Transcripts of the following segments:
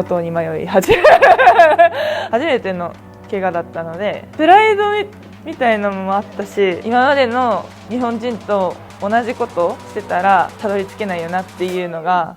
路頭に迷い初めての怪我だったので、プライドみたいなのもあったし、今までの日本人と同じことしてたらたどり着けないよなっていうのが。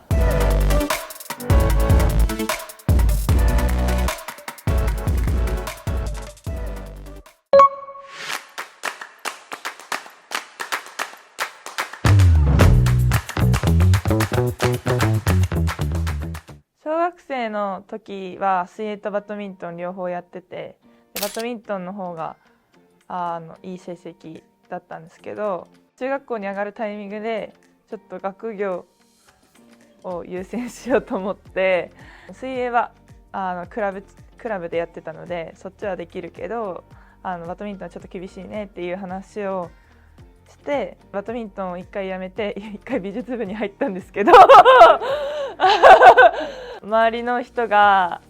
小学生の時は水泳とバドミントン両方やってて、バドミントンの方がいい成績だったんですけど、中学校に上がるタイミングでちょっと学業を優先しようと思って、水泳はクラブでやってたのでそっちはできるけどバドミントンはちょっと厳しいねっていう話をして、バドミントンを1回やめて1回美術部に入ったんですけど周りの人が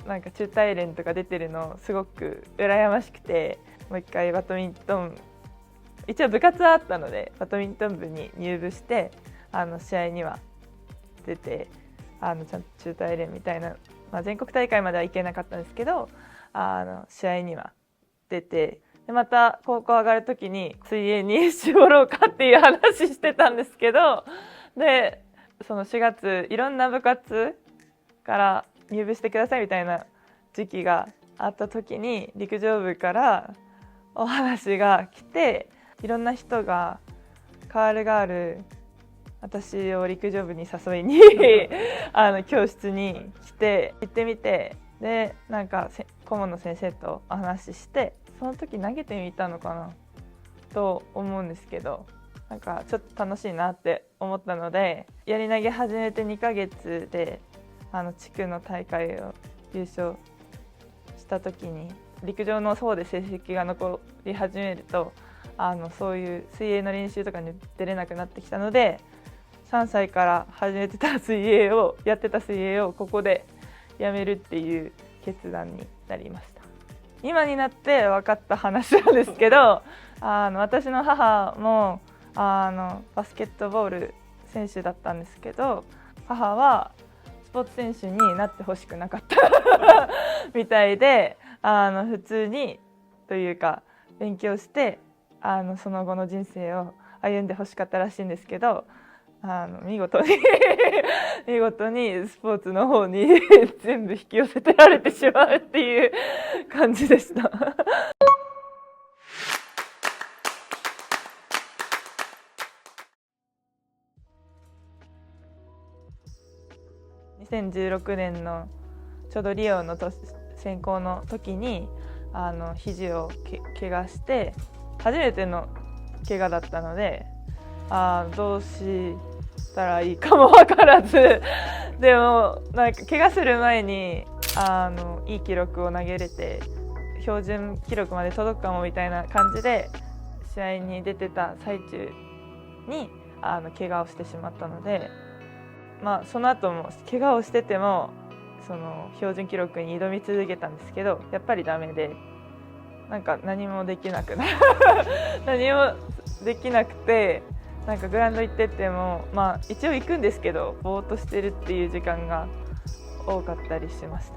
なんか中大連とか出てるのすごく羨ましくて、もう1回バドミントン、一応部活はあったのでバドミントン部に入部して試合には出て、ちゃんと中大連みたいな、全国大会までは行けなかったんですけど試合には出て、でまた高校上がる時に水泳に絞ろうかっていう話してたんですけど、でその4月いろんな部活から入部してくださいみたいな時期があった時に陸上部からお話が来て、いろんな人がカールガール私を陸上部に誘いに教室に来て行ってみて、でなんか顧問の先生とお話しして、その時投げてみたのかなと思うんですけど、なんかちょっと楽しいなって思ったので、やり投げ始めて2ヶ月で地区の大会を優勝した時に陸上の方で成績が残り始めるとそういう水泳の練習とかに出れなくなってきたので、3歳から始めてたやってた水泳をここでやめるっていう決断になりました。今になって分かった話なんですけど、私の母もバスケットボール選手だったんですけど、母はスポーツ選手になってほしくなかったみたいで、普通にというか勉強してその後の人生を歩んでほしかったらしいんですけど、見事にスポーツの方に全部引き寄せてられてしまうっていう感じでした2016年のちょうどリオの選考の時に肘を怪我して、初めての怪我だったのでどうしたらいいかも分からずでもなんか怪我する前にいい記録を投げれて標準記録まで届くかもみたいな感じで試合に出てた最中に怪我をしてしまったので、その後も怪我をしててもその標準記録に挑み続けたんですけど、やっぱりダメで、なんか何もできなくて、なんかグラウンド行ってても一応行くんですけどぼーっとしてるっていう時間が多かったりしました。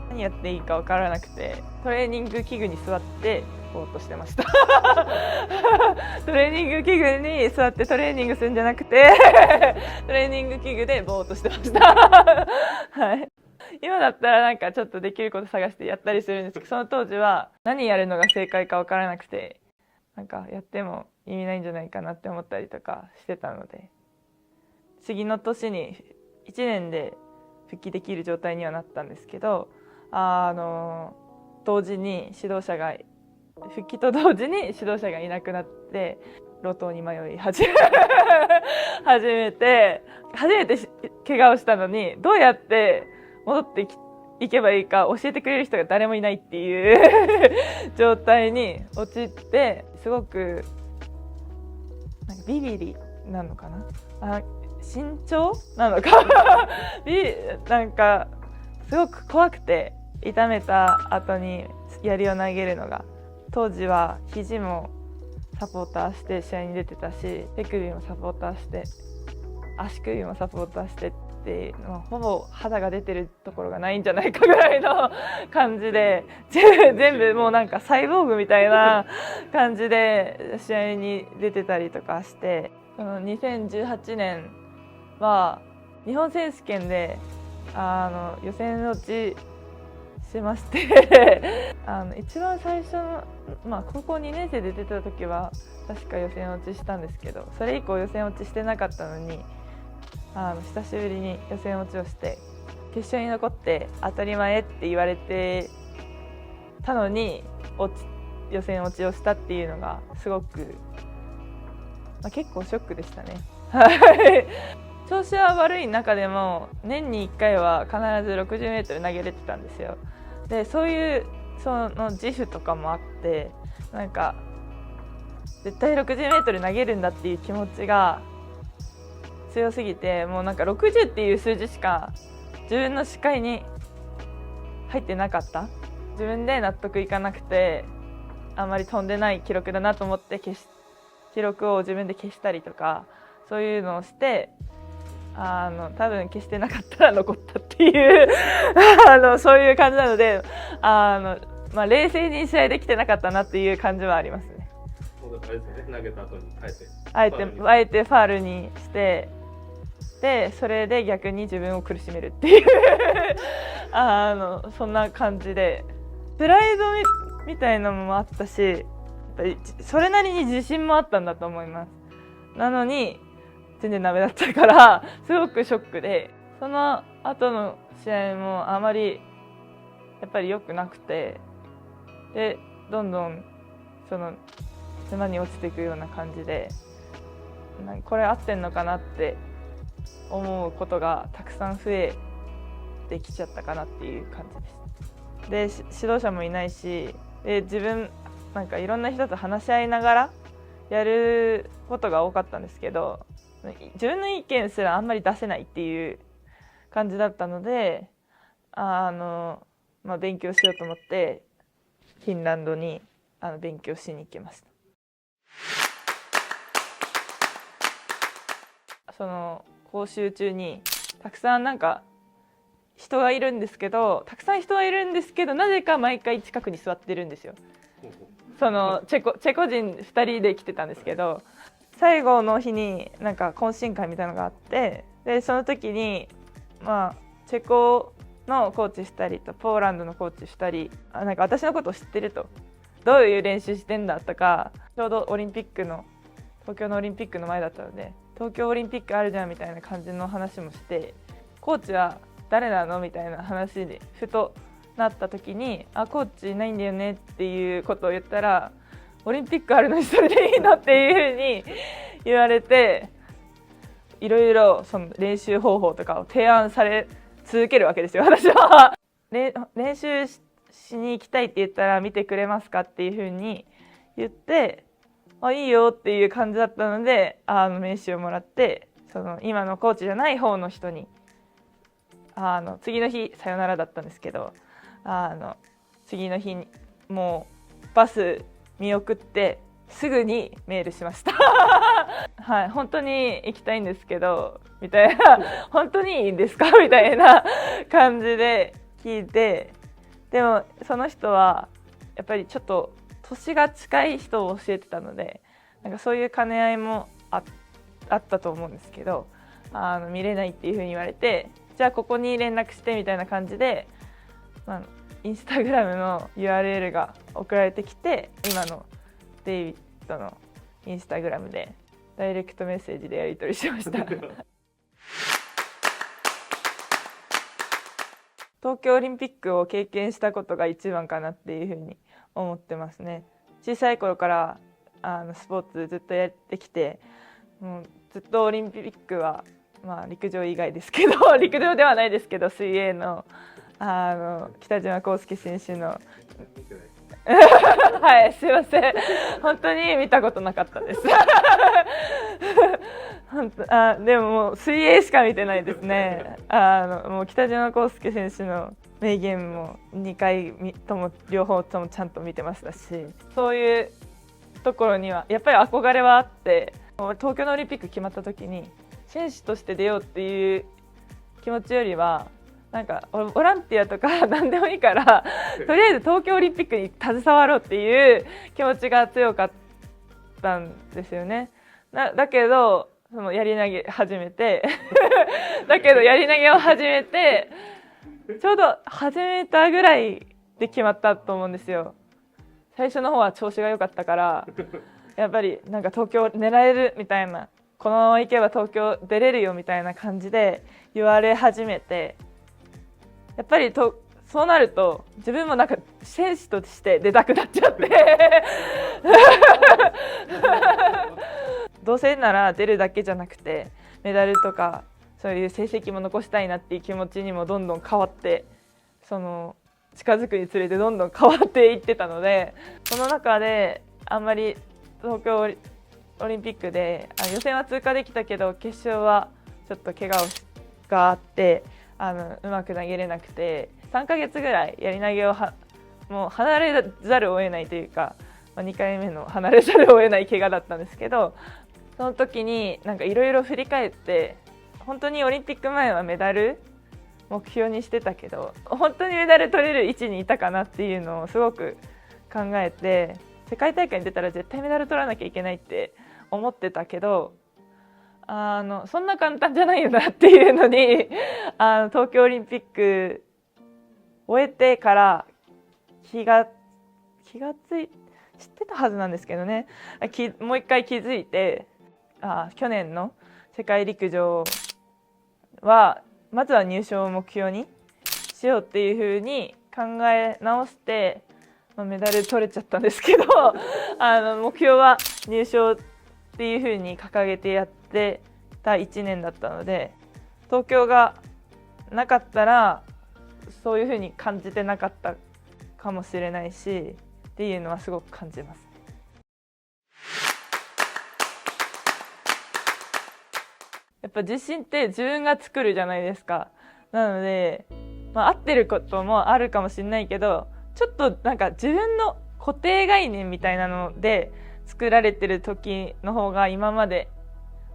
何やっていいか分からなくてトレーニング器具に座ってぼーっとしてましたトレーニング器具に座ってトレーニングするんじゃなくてトレーニング器具でぼーっとしてましたはい、今だったらなんかちょっとできること探してやったりするんですけど、その当時は何やるのが正解か分からなくて、なんかやっても意味ないんじゃないかなって思ったりとかしてたので、次の年に1年で復帰できる状態にはなったんですけど、同時に復帰と同時に指導者がいなくなって路頭に迷い始めて怪我をしたのに、どうやって戻っていけばいいか教えてくれる人が誰もいないっていう状態に陥って、すごくなんかビビリなのかな、慎重なのかなんかすごく怖くて、痛めた後に槍を投げるのが。当時は肘もサポーターして試合に出てたし、手首もサポーターして足首もサポーターしてってて、ほぼ肌が出てるところがないんじゃないかぐらいの感じで全部もうなんかサイボーグみたいな感じで試合に出てたりとかして、その2018年は日本選手権で予選落ちしまして一番最初の、高校2年生で出てた時は確か予選落ちしたんですけど、それ以降予選落ちしてなかったのに久しぶりに予選落ちをして決勝に残って当たり前って言われてたのに予選落ちをしたっていうのがすごく、結構ショックでしたね。調子は悪い中でも年に1回は必ず 60m 投げれてたんですよ。でそういうその自負とかもあって、なんか絶対 60m 投げるんだっていう気持ちが強すぎて、もうなんか60っていう数字しか自分の視界に入ってなかった。自分で納得いかなくて、あんまり飛んでない記録だなと思って記録を自分で消したりとかそういうのをして多分消してなかったら残ったっていうそういう感じなので冷静に試合できてなかったなっていう感じはありますね。投げた後にあえてファウルにしてでそれで逆に自分を苦しめるっていうそんな感じでプライドみたいなのもあったし、やっぱりそれなりに自信もあったんだと思います。なのに全然ダメだったからすごくショックで、その後の試合もあまりやっぱり良くなくて、でどんどんその沼に落ちていくような感じで、これ合ってんのかなって思うことがたくさん増えてきちゃったかなっていう感じです。で指導者もいないし、で自分なんかいろんな人と話し合いながらやることが多かったんですけど、自分の意見すらあんまり出せないっていう感じだったので、勉強しようと思ってフィンランドに勉強しに行きました。その講習中にたくさんなんか人がいるんですけど、なぜか毎回近くに座ってるんですよ。そのチェコ人2人で来てたんですけど、最後の日になんか懇親会みたいなのがあって、でその時にチェコのコーチ2人とポーランドのコーチ2人なんか私のことを知ってると、どういう練習してんだとか、ちょうど東京のオリンピックの前だったので、東京オリンピックあるじゃんみたいな感じの話もして、コーチは誰なのみたいな話にふとなった時に、コーチいないんだよねっていうことを言ったら、オリンピックあるのにそれでいいのっていうふうに言われて、いろいろその練習方法とかを提案され続けるわけですよ、私は。練習しに行きたいって言ったら見てくれますかっていうふうに言って、いいよっていう感じだったので名刺をもらって、その今のコーチじゃない方の人に次の日さよならだったんですけど、次の日にもうバス見送ってすぐにメールしました。はい、本当に行きたいんですけどみたいな本当にいいんですかみたいな感じで聞いて、でもその人はやっぱりちょっと年が近い人を教えてたので、なんかそういう兼ね合いもあったと思うんですけど、見れないっていう風に言われて、じゃあここに連絡してみたいな感じで、インスタグラムの URL が送られてきて、今のデイビッドのインスタグラムでダイレクトメッセージでやり取りしました。東京オリンピックを経験したことが一番かなっていうふうに思ってますね。小さい頃からスポーツずっとやってきて、もうずっとオリンピックは、陸上以外ですけど陸上ではないですけど、水泳の北島康介選手のはい、すいません、本当に見たことなかったですでももう水泳しか見てないですね。もう北島康介選手の名言も2回とも両方ともちゃんと見てましたし、そういうところにはやっぱり憧れはあって、東京のオリンピック決まった時に選手として出ようっていう気気持ちよりはなんかボランティアとか何でもいいからとりあえず東京オリンピックに携わろうっていう気持ちが強かったんですよね。だけどそのやり投げ始めてだけどやり投げを始めてちょうど始めたぐらいで決まったと思うんですよ。最初の方は調子が良かったからやっぱりなんか東京狙えるみたいな、このまま行けば東京出れるよみたいな感じで言われ始めて、やっぱりそうなると自分もなんか選手として出たくなっちゃってどうせなら出るだけじゃなくてメダルとかそういう成績も残したいなっていう気持ちにもどんどん変わって、その近づくにつれてどんどん変わっていってたので、その中であんまり東京オリンピックで予選は通過できたけど決勝はちょっと怪我があってうまく投げれなくて、3ヶ月ぐらいやり投げをもう離れざるを得ないというか、2回目の離れざるを得ない怪我だったんですけど、その時になんかいろいろ振り返って、本当にオリンピック前はメダル目標にしてたけど本当にメダル取れる位置にいたかなっていうのをすごく考えて、世界大会に出たら絶対メダル取らなきゃいけないって思ってたけど、そんな簡単じゃないよなっていうのに東京オリンピック終えてから知ってたはずなんですけどね、もう一回気づいて、去年の世界陸上はまずは入賞を目標にしようっていう風に考え直して、メダル取れちゃったんですけど目標は入賞っていう風に掲げてやってた1年だったので、東京がなかったらそういう風に感じてなかったかもしれないしっていうのはすごく感じます。やっぱ自信って自分が作るじゃないですか。なので、合ってることもあるかもしれないけど、ちょっとなんか自分の固定概念みたいなので作られてる時の方が今まで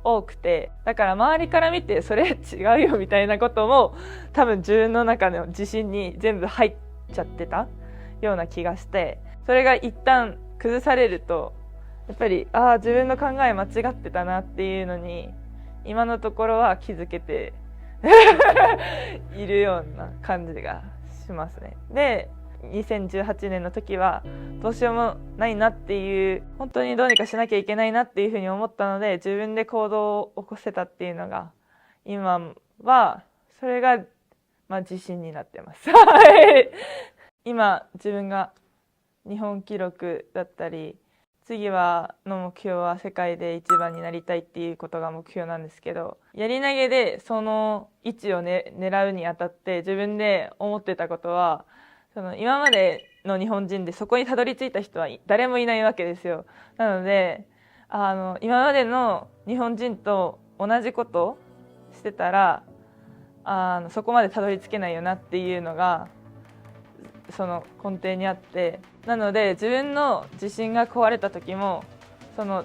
多くて、だから周りから見てそれ違うよみたいなことも多分自分の中の自信に全部入っちゃってたような気がして、それが一旦崩されるとやっぱり自分の考え間違ってたなっていうのに今のところは気づけているような感じがしますね。で2018年の時はどうしようもないなっていう、本当にどうにかしなきゃいけないなっていうふうに思ったので、自分で行動を起こせたっていうのが今はそれが自信になってます今自分が日本記録だったり、次の目標は世界で一番になりたいっていうことが目標なんですけど、やり投げでその位置を、狙うにあたって自分で思ってたことは、今までの日本人でそこにたどり着いた人は誰もいないわけですよ。なので今までの日本人と同じことをしてたらそこまでたどり着けないよなっていうのがその根底にあって、なので自分の自信が壊れた時も、その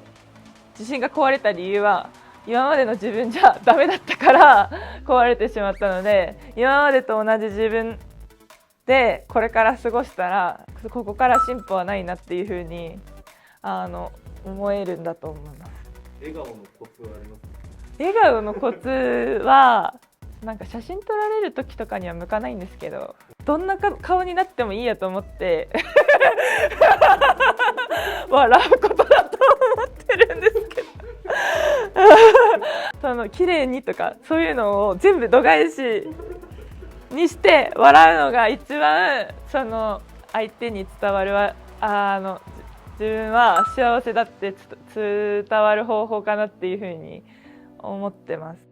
自信が壊れた理由は今までの自分じゃダメだったから壊れてしまったので、今までと同じ自分でこれから過ごしたらここから進歩はないなっていうふうに思えるんだと思います。笑顔のコツはありますか？笑顔のコツはなんか写真撮られる時とかには向かないんですけど、どんな顔になってもいいやと思って笑うことだと思ってるんですけど綺麗にとかそういうのを全部度外視にして笑うのが一番相手に伝わる自分は幸せだって伝わる方法かなっていうふうに思ってます。